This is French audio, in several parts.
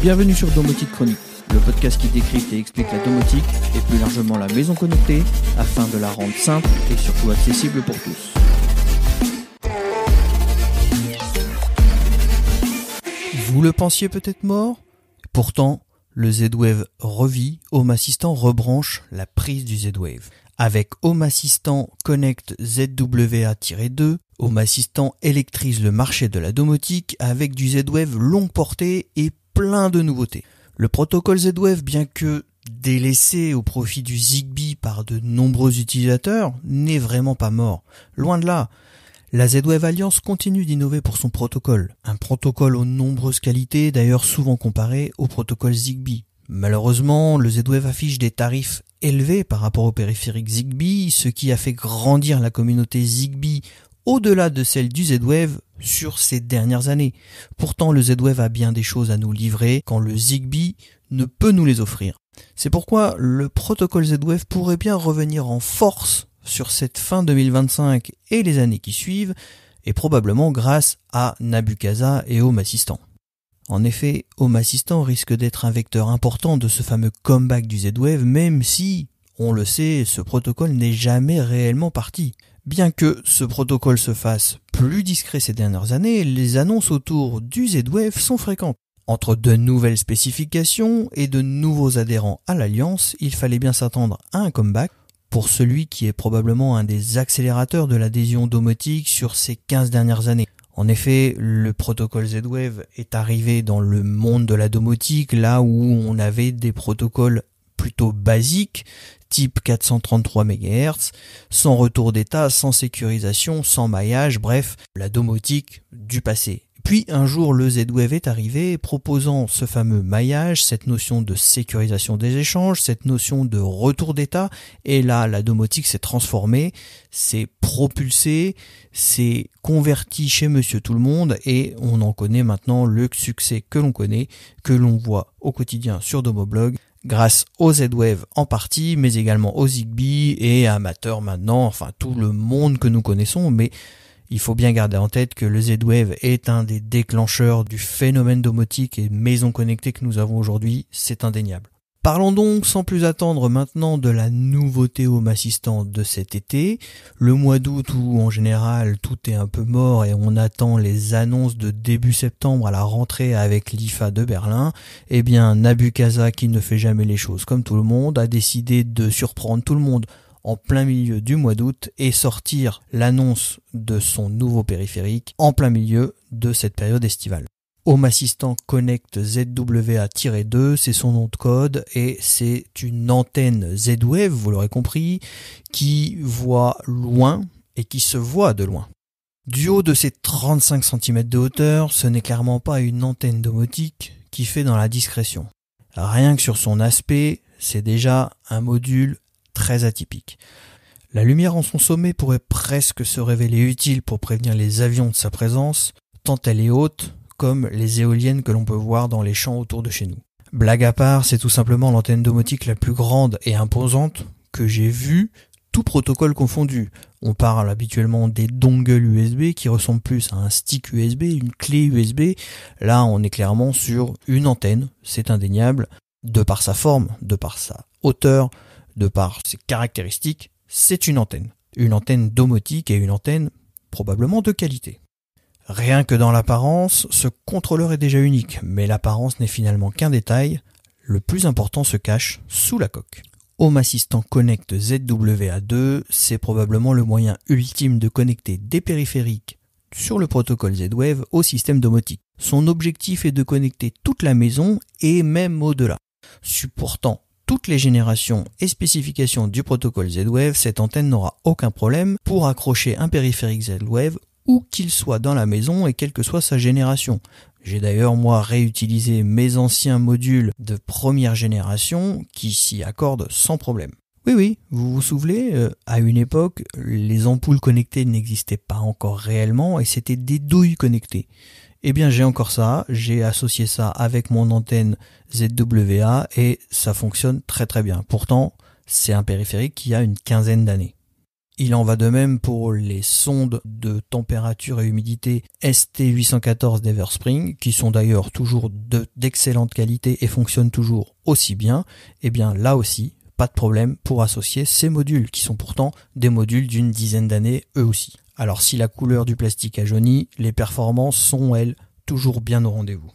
Bienvenue sur Domotique Chronique, le podcast qui décrypte et explique la domotique et plus largement la maison connectée afin de la rendre simple et surtout accessible pour tous. Vous le pensiez peut-être mort ? Pourtant, le Z-Wave revit, Home Assistant rebranche la prise du Z-Wave. Avec Home Assistant Connect ZWA-2, Home Assistant électrise le marché de la domotique avec du Z-Wave longue portée et plein de nouveautés. Le protocole Z-Wave, bien que délaissé au profit du Zigbee par de nombreux utilisateurs, n'est vraiment pas mort. Loin de là. La Z-Wave Alliance continue d'innover pour son protocole. Un protocole aux nombreuses qualités, d'ailleurs souvent comparé au protocole Zigbee. Malheureusement, le Z-Wave affiche des tarifs élevés par rapport au périphérique Zigbee, ce qui a fait grandir la communauté Zigbee au-delà de celle du Z-Wave sur ces dernières années. Pourtant, le Z-Wave a bien des choses à nous livrer quand le Zigbee ne peut nous les offrir. C'est pourquoi le protocole Z-Wave pourrait bien revenir en force sur cette fin 2025 et les années qui suivent, et probablement grâce à Nabucasa et Home Assistant. En effet, Home Assistant risque d'être un vecteur important de ce fameux comeback du Z-Wave, même si, on le sait, ce protocole n'est jamais réellement parti. Bien que ce protocole se fasse plus discret ces dernières années, les annonces autour du Z-Wave sont fréquentes. Entre de nouvelles spécifications et de nouveaux adhérents à l'Alliance, il fallait bien s'attendre à un comeback pour celui qui est probablement un des accélérateurs de l'adhésion domotique sur ces 15 dernières années. En effet, le protocole Z-Wave est arrivé dans le monde de la domotique là où on avait des protocoles plutôt basiques, type 433 MHz, sans retour d'état, sans sécurisation, sans maillage, bref, la domotique du passé. Puis un jour le Z-Wave est arrivé proposant ce fameux maillage, cette notion de sécurisation des échanges, cette notion de retour d'état, et là la domotique s'est transformée, s'est propulsée, s'est convertie chez Monsieur Tout-le-Monde et on en connaît maintenant le succès que l'on connaît, que l'on voit au quotidien sur Domoblog, grâce au Z-Wave en partie, mais également au Zigbee et amateurs maintenant, enfin tout le monde que nous connaissons, mais il faut bien garder en tête que le Z-Wave est un des déclencheurs du phénomène domotique et maison connectée que nous avons aujourd'hui, c'est indéniable. Parlons donc sans plus attendre maintenant de la nouveauté Home Assistant de cet été, le mois d'août où en général tout est un peu mort et on attend les annonces de début septembre à la rentrée avec l'IFA de Berlin, eh bien Nabucasa, qui ne fait jamais les choses comme tout le monde, a décidé de surprendre tout le monde en plein milieu du mois d'août et sortir l'annonce de son nouveau périphérique en plein milieu de cette période estivale. Home Assistant Connect ZWA-2, c'est son nom de code et c'est une antenne Z-Wave, vous l'aurez compris, qui voit loin et qui se voit de loin. Du haut de ses 35 cm de hauteur, ce n'est clairement pas une antenne domotique qui fait dans la discrétion. Rien que sur son aspect, c'est déjà un module très atypique. La lumière en son sommet pourrait presque se révéler utile pour prévenir les avions de sa présence, tant elle est haute, comme les éoliennes que l'on peut voir dans les champs autour de chez nous. Blague à part, c'est tout simplement l'antenne domotique la plus grande et imposante que j'ai vue, tout protocole confondu. On parle habituellement des dongles USB qui ressemblent plus à un stick USB, une clé USB. Là, on est clairement sur une antenne, c'est indéniable, de par sa forme, de par sa hauteur, de par ses caractéristiques, c'est une antenne domotique et une antenne probablement de qualité. Rien que dans l'apparence, ce contrôleur est déjà unique, mais l'apparence n'est finalement qu'un détail, le plus important se cache sous la coque. Home Assistant Connect ZWA-2, c'est probablement le moyen ultime de connecter des périphériques sur le protocole Z-Wave au système domotique. Son objectif est de connecter toute la maison et même au-delà. Supportant toutes les générations et spécifications du protocole Z-Wave, cette antenne n'aura aucun problème pour accrocher un périphérique Z-Wave où qu'il soit dans la maison et quelle que soit sa génération. J'ai d'ailleurs moi réutilisé mes anciens modules de première génération qui s'y accordent sans problème. Oui, vous vous souvenez, à une époque, les ampoules connectées n'existaient pas encore réellement et c'était des douilles connectées. Eh bien j'ai encore ça, j'ai associé ça avec mon antenne ZWA et ça fonctionne très très bien. Pourtant, c'est un périphérique qui a une quinzaine d'années. Il en va de même pour les sondes de température et humidité ST814 d'Everspring, qui sont d'ailleurs toujours d'excellente qualité et fonctionnent toujours aussi bien. Eh bien là aussi, pas de problème pour associer ces modules, qui sont pourtant des modules d'une dizaine d'années eux aussi. Alors si la couleur du plastique a jauni, les performances sont, elles, toujours bien au rendez-vous.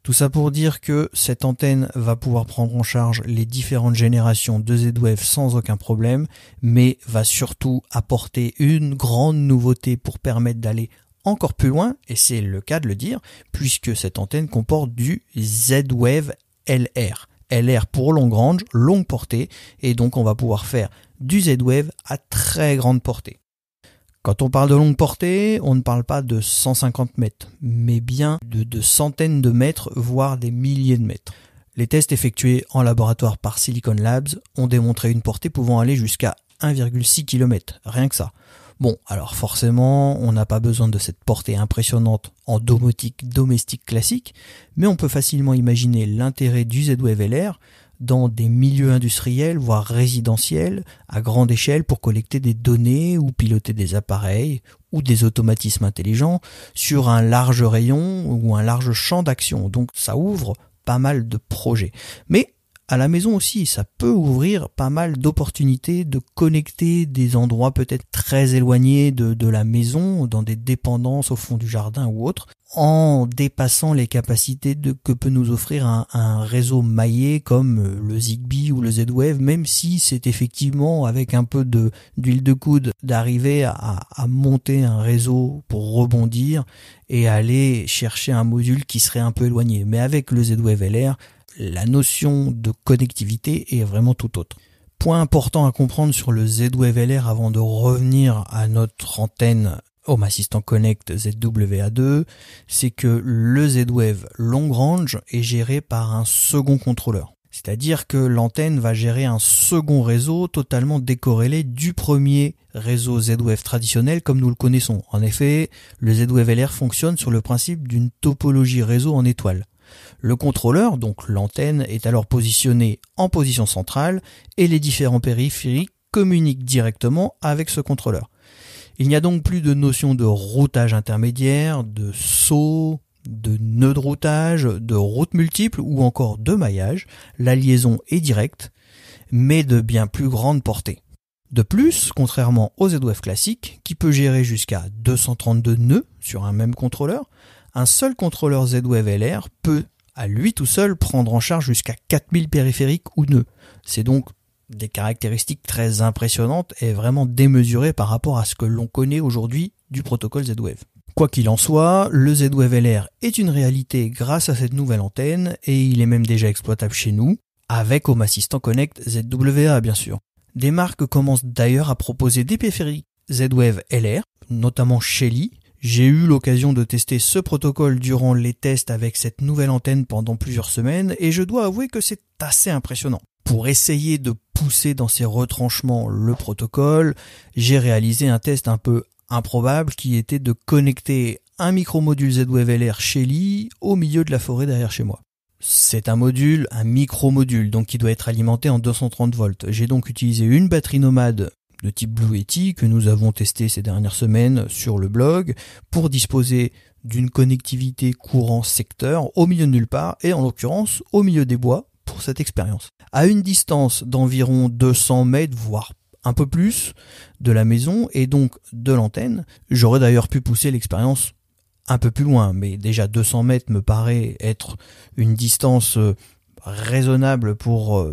Tout ça pour dire que cette antenne va pouvoir prendre en charge les différentes générations de Z-Wave sans aucun problème, mais va surtout apporter une grande nouveauté pour permettre d'aller encore plus loin, et c'est le cas de le dire, puisque cette antenne comporte du Z-Wave LR. LR pour long range, longue portée, et donc on va pouvoir faire du Z-Wave à très grande portée. Quand on parle de longue portée, on ne parle pas de 150 mètres, mais bien de centaines de mètres, voire des milliers de mètres. Les tests effectués en laboratoire par Silicon Labs ont démontré une portée pouvant aller jusqu'à 1,6 km, rien que ça. Bon, alors forcément, on n'a pas besoin de cette portée impressionnante en domotique domestique classique, mais on peut facilement imaginer l'intérêt du Z-Wave LR dans des milieux industriels, voire résidentiels, à grande échelle pour collecter des données ou piloter des appareils ou des automatismes intelligents sur un large rayon ou un large champ d'action. Donc ça ouvre pas mal de projets. Mais à la maison aussi, ça peut ouvrir pas mal d'opportunités de connecter des endroits peut-être très éloignés de la maison, dans des dépendances au fond du jardin ou autre, en dépassant les capacités que peut nous offrir un réseau maillé comme le Zigbee ou le Z-Wave, même si c'est effectivement avec un peu d'huile de coude d'arriver à monter un réseau pour rebondir et aller chercher un module qui serait un peu éloigné. Mais avec le Z-Wave LR, la notion de connectivité est vraiment tout autre. Point important à comprendre sur le Z-Wave LR avant de revenir à notre antenne Home Assistant Connect ZWA2, c'est que le Z-Wave Long Range est géré par un second contrôleur. C'est-à-dire que l'antenne va gérer un second réseau totalement décorrélé du premier réseau Z-Wave traditionnel comme nous le connaissons. En effet, le Z-Wave LR fonctionne sur le principe d'une topologie réseau en étoile. Le contrôleur, donc l'antenne, est alors positionné en position centrale et les différents périphériques communiquent directement avec ce contrôleur. Il n'y a donc plus de notion de routage intermédiaire, de saut, de nœud de routage, de routes multiples ou encore de maillage. La liaison est directe, mais de bien plus grande portée. De plus, contrairement au Z-Wave classique, qui peut gérer jusqu'à 232 nœuds sur un même contrôleur, un seul contrôleur Z-Wave LR peut, à lui tout seul, prendre en charge jusqu'à 4000 périphériques ou nœuds. C'est donc des caractéristiques très impressionnantes et vraiment démesurées par rapport à ce que l'on connaît aujourd'hui du protocole Z-Wave. Quoi qu'il en soit, le Z-Wave LR est une réalité grâce à cette nouvelle antenne et il est même déjà exploitable chez nous, avec Home Assistant Connect ZWA bien sûr. Des marques commencent d'ailleurs à proposer des périphériques Z-Wave LR, notamment Shelly. J'ai eu l'occasion de tester ce protocole durant les tests avec cette nouvelle antenne pendant plusieurs semaines et je dois avouer que c'est assez impressionnant. Pour essayer de pousser dans ses retranchements le protocole, j'ai réalisé un test un peu improbable qui était de connecter un micromodule Z-Wave LR Shelly au milieu de la forêt derrière chez moi. C'est un micromodule, donc qui doit être alimenté en 230 volts. J'ai donc utilisé une batterie nomade de type Blue Yeti que nous avons testé ces dernières semaines sur le blog pour disposer d'une connectivité courant secteur au milieu de nulle part et en l'occurrence au milieu des bois pour cette expérience. À une distance d'environ 200 mètres voire un peu plus de la maison et donc de l'antenne, j'aurais d'ailleurs pu pousser l'expérience un peu plus loin, mais déjà 200 mètres me paraît être une distance raisonnable pour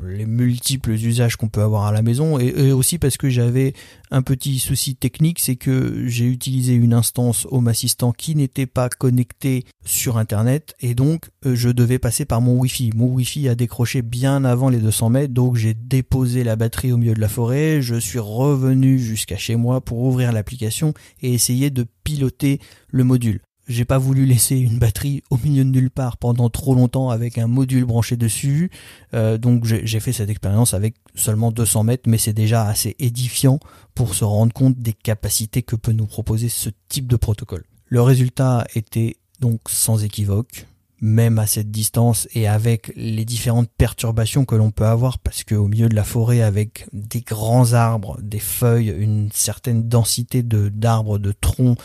les multiples usages qu'on peut avoir à la maison et aussi parce que j'avais un petit souci technique, c'est que j'ai utilisé une instance Home Assistant qui n'était pas connectée sur internet et donc je devais passer par mon Wi-Fi. Mon Wi-Fi a décroché bien avant les 200 mètres, donc j'ai déposé la batterie au milieu de la forêt, je suis revenu jusqu'à chez moi pour ouvrir l'application et essayer de piloter le module. J'ai pas voulu laisser une batterie au milieu de nulle part pendant trop longtemps avec un module branché dessus, donc j'ai fait cette expérience avec seulement 200 mètres, mais c'est déjà assez édifiant pour se rendre compte des capacités que peut nous proposer ce type de protocole. Le résultat était donc sans équivoque, même à cette distance et avec les différentes perturbations que l'on peut avoir, parce qu'au milieu de la forêt, avec des grands arbres, des feuilles, une certaine densité d'arbres, de troncs,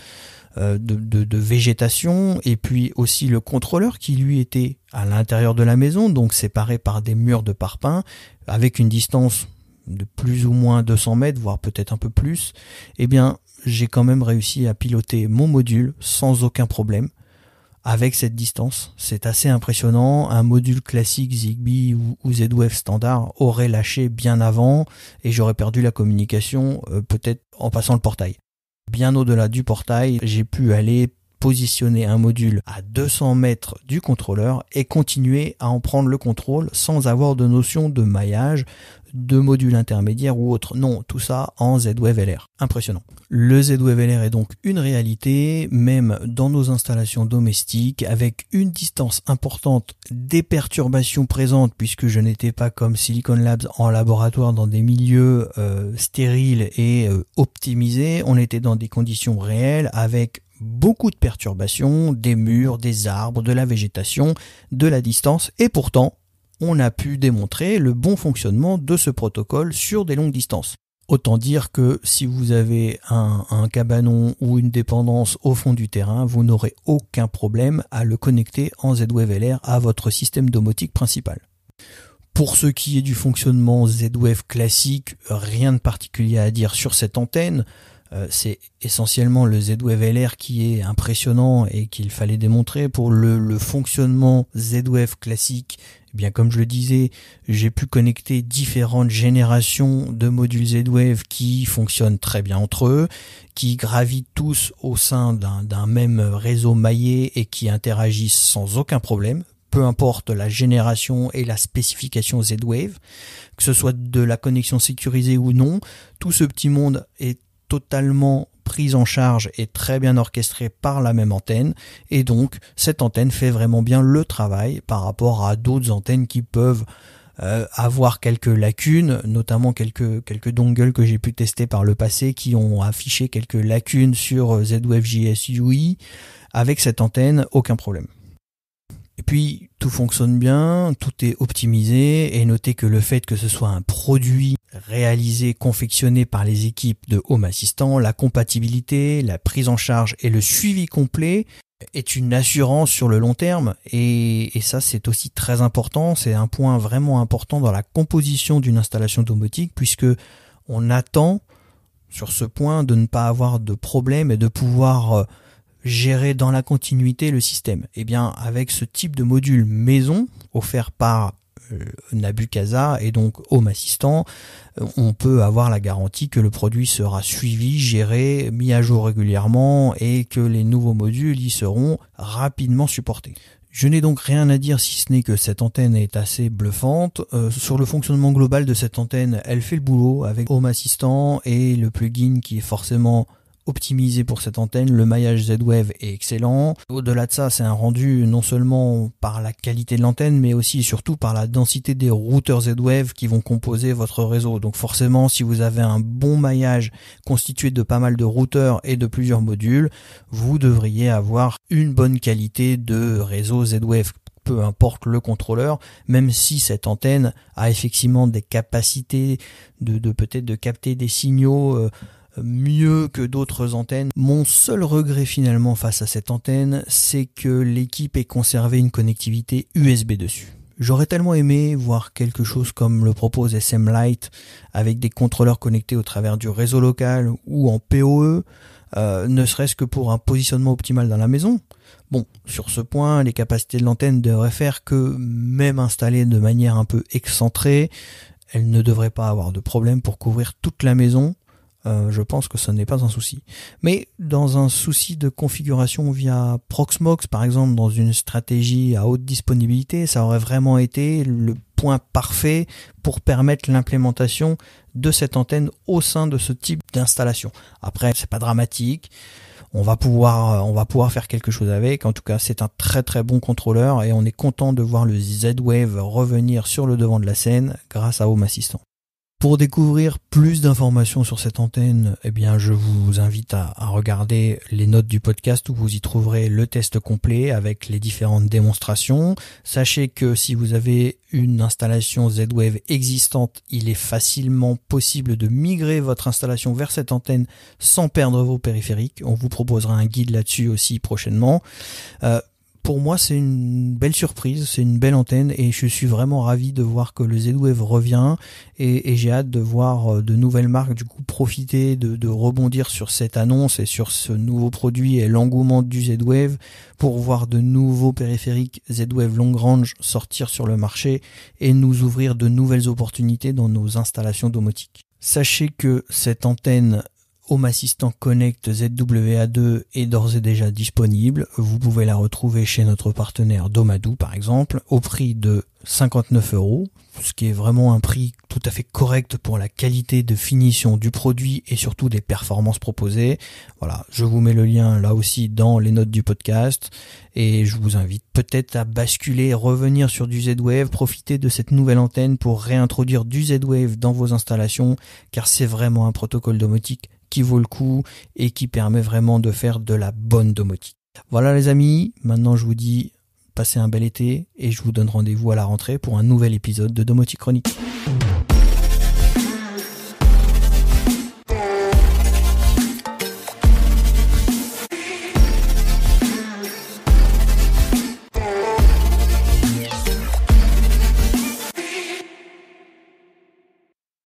de végétation, et puis aussi le contrôleur qui lui était à l'intérieur de la maison, donc séparé par des murs de parpaing, avec une distance de plus ou moins 200 mètres, voire peut-être un peu plus, eh bien j'ai quand même réussi à piloter mon module sans aucun problème. Avec cette distance, c'est assez impressionnant. Un module classique Zigbee ou Z-Wave standard aurait lâché bien avant et j'aurais perdu la communication peut-être en passant le portail. Bien au-delà du portail, j'ai pu aller positionner un module à 200 mètres du contrôleur et continuer à en prendre le contrôle sans avoir de notion de maillage, de module intermédiaire ou autre. Non, tout ça en Z-Wave LR. Impressionnant. Le Z-Wave LR est donc une réalité, même dans nos installations domestiques, avec une distance importante des perturbations présentes, puisque je n'étais pas comme Silicon Labs en laboratoire dans des milieux stériles et optimisés. On était dans des conditions réelles avec beaucoup de perturbations, des murs, des arbres, de la végétation, de la distance, et pourtant, on a pu démontrer le bon fonctionnement de ce protocole sur des longues distances. Autant dire que si vous avez un cabanon ou une dépendance au fond du terrain, vous n'aurez aucun problème à le connecter en Z-Wave LR à votre système domotique principal. Pour ce qui est du fonctionnement Z-Wave classique, rien de particulier à dire sur cette antenne. C'est essentiellement le Z-Wave LR qui est impressionnant et qu'il fallait démontrer. Pour le fonctionnement Z-Wave classique, eh bien comme je le disais, j'ai pu connecter différentes générations de modules Z-Wave qui fonctionnent très bien entre eux, qui gravitent tous au sein d'un même réseau maillé et qui interagissent sans aucun problème, peu importe la génération et la spécification Z-Wave, que ce soit de la connexion sécurisée ou non, tout ce petit monde est totalement prise en charge et très bien orchestrée par la même antenne, et donc cette antenne fait vraiment bien le travail par rapport à d'autres antennes qui peuvent avoir quelques lacunes, notamment quelques dongles que j'ai pu tester par le passé qui ont affiché quelques lacunes sur Z-Wave JS UI. Avec cette antenne, aucun problème. Et puis, tout fonctionne bien, tout est optimisé, et notez que le fait que ce soit un produit réalisé, confectionné par les équipes de Home Assistant, la compatibilité, la prise en charge et le suivi complet est une assurance sur le long terme, et ça c'est aussi très important, c'est un point vraiment important dans la composition d'une installation domotique, puisque on attend sur ce point de ne pas avoir de problème et de pouvoir gérer dans la continuité le système. Et bien avec ce type de module maison offert par Nabucasa et donc Home Assistant, on peut avoir la garantie que le produit sera suivi, géré, mis à jour régulièrement et que les nouveaux modules y seront rapidement supportés. Je n'ai donc rien à dire si ce n'est que cette antenne est assez bluffante. Sur le fonctionnement global de cette antenne, elle fait le boulot avec Home Assistant et le plugin qui est forcément optimisé pour cette antenne. Le maillage Z-Wave est excellent. Au-delà de ça, c'est un rendu non seulement par la qualité de l'antenne, mais aussi et surtout par la densité des routeurs Z-Wave qui vont composer votre réseau. Donc forcément, si vous avez un bon maillage constitué de pas mal de routeurs et de plusieurs modules, vous devriez avoir une bonne qualité de réseau Z-Wave. Peu importe le contrôleur, même si cette antenne a effectivement des capacités de peut-être de capter des signaux mieux que d'autres antennes. Mon seul regret finalement face à cette antenne, c'est que l'équipe ait conservé une connectivité USB dessus. J'aurais tellement aimé voir quelque chose comme le propose SM Lite avec des contrôleurs connectés au travers du réseau local ou en PoE, ne serait-ce que pour un positionnement optimal dans la maison. Bon, sur ce point, les capacités de l'antenne devraient faire que, même installée de manière un peu excentrée, elle ne devrait pas avoir de problème pour couvrir toute la maison. Je pense que ce n'est pas un souci. Mais dans un souci de configuration via Proxmox, par exemple, dans une stratégie à haute disponibilité, ça aurait vraiment été le point parfait pour permettre l'implémentation de cette antenne au sein de ce type d'installation. Après, c'est pas dramatique. On va pouvoir faire quelque chose avec. En tout cas, c'est un très très bon contrôleur et on est content de voir le Z-Wave revenir sur le devant de la scène grâce à Home Assistant. Pour découvrir plus d'informations sur cette antenne, eh bien, je vous invite à regarder les notes du podcast où vous y trouverez le test complet avec les différentes démonstrations. Sachez que si vous avez une installation Z-Wave existante, il est facilement possible de migrer votre installation vers cette antenne sans perdre vos périphériques. On vous proposera un guide là-dessus aussi prochainement. Pour moi, c'est une belle surprise, c'est une belle antenne et je suis vraiment ravi de voir que le Z-Wave revient et j'ai hâte de voir de nouvelles marques du coup profiter de rebondir sur cette annonce et sur ce nouveau produit et l'engouement du Z-Wave pour voir de nouveaux périphériques Z-Wave long range sortir sur le marché et nous ouvrir de nouvelles opportunités dans nos installations domotiques. Sachez que cette antenne Home Assistant Connect ZWA2 est d'ores et déjà disponible. Vous pouvez la retrouver chez notre partenaire Domadou par exemple au prix de 59 €, ce qui est vraiment un prix tout à fait correct pour la qualité de finition du produit et surtout des performances proposées. Voilà, je vous mets le lien là aussi dans les notes du podcast et je vous invite peut-être à basculer, revenir sur du Z-Wave, profiter de cette nouvelle antenne pour réintroduire du Z-Wave dans vos installations car c'est vraiment un protocole domotique qui vaut le coup et qui permet vraiment de faire de la bonne domotique. Voilà les amis, maintenant je vous dis passez un bel été et je vous donne rendez-vous à la rentrée pour un nouvel épisode de Domotique Chronique.